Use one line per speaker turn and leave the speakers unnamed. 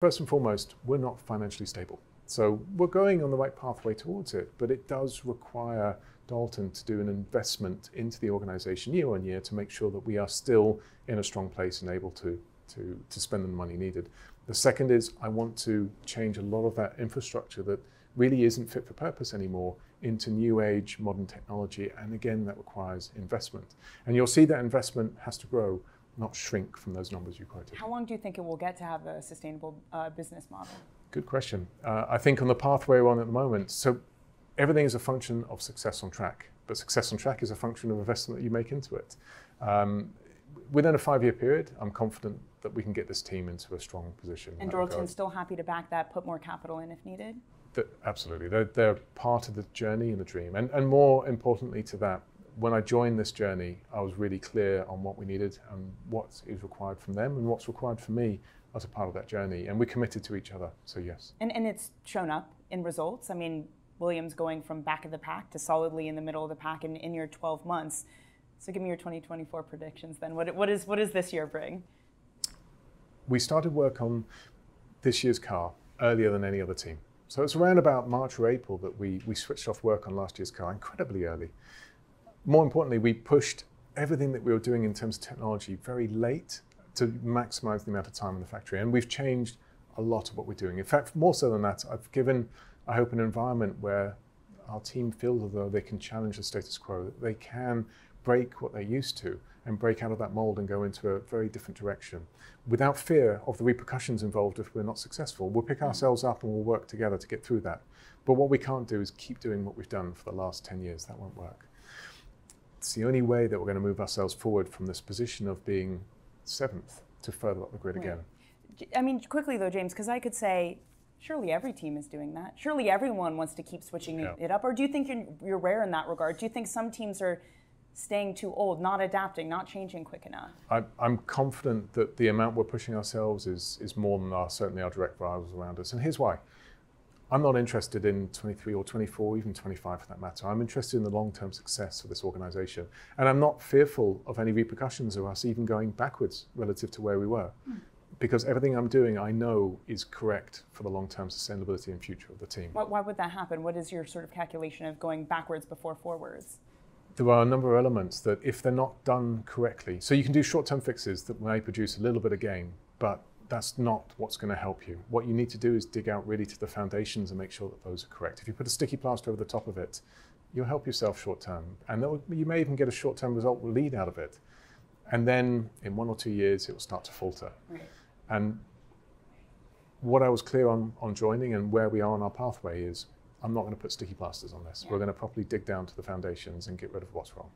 First and foremost, we're not financially stable. So we're going on the right pathway towards it, but it does require Dalton to do an investment into the organization year on year to make sure that we are still in a strong place and able to spend the money needed. The second is I want to change a lot of that infrastructure that really isn't fit for purpose anymore into new age modern technology, and again that requires investment. And you'll see that investment has to grow, not shrink from those numbers you quoted.
How long do you think it will get to have a sustainable business model?
Good question. I think on the pathway we're on at the moment, so everything is a function of success on track, but success on track is a function of investment that you make into it. Within a 5-year period, I'm confident that we can get this team into a strong position.
And Dalton's still happy to back that, put more capital in if needed?
Absolutely. They're part of the journey and the dream. And more importantly to that, when I joined this journey, I was really clear on what we needed and what is required from them and what's required from me as a part of that journey. And we're committed to each other, so yes.
And it's shown up in results. I mean, Williams going from back of the pack to solidly in the middle of the pack in your 12 months. So give me your 2024 predictions then. What does this year bring?
We started work on this year's car earlier than any other team. So it's around about March or April that we switched off work on last year's car, incredibly early. More importantly, we pushed everything that we were doing in terms of technology very late to maximize the amount of time in the factory. And we've changed a lot of what we're doing. In fact, more so than that, I've given, I hope, an environment where our team feels as though they can challenge the status quo, that they can break what they're used to and break out of that mold and go into a very different direction without fear of the repercussions involved if we're not successful. We'll pick ourselves up and we'll work together to get through that. But what we can't do is keep doing what we've done for the last 10 years. That won't work. It's the only way that we're going to move ourselves forward from this position of being 7th to further up the grid again.
I mean, quickly though, James, because I could say, surely every team is doing that. Surely everyone wants to keep switching it up. Or do you think you're rare in that regard? Do you think some teams are staying too old, not adapting, not changing quick enough?
I'm confident that the amount we're pushing ourselves is more than certainly our direct rivals around us. And here's why. I'm not interested in 23 or 24, even 25 for that matter. I'm interested in the long-term success of this organization. And I'm not fearful of any repercussions of us even going backwards relative to where we were. Because everything I'm doing, I know is correct for the long-term sustainability and future of the team.
Why would that happen? What is your sort of calculation of going backwards before forwards?
There are a number of elements that if they're not done correctly, so you can do short-term fixes that may produce a little bit of gain, but that's not what's going to help you. What you need to do is dig out really to the foundations and make sure that those are correct. If you put a sticky plaster over the top of it, you'll help yourself short-term, and you may even get a short-term result lead out of it. And then in 1 or 2 years, it will start to falter.
Right.
And what I was clear on joining and where we are on our pathway is I'm not going to put sticky plasters on this. We're going to properly dig down to the foundations and get rid of what's wrong.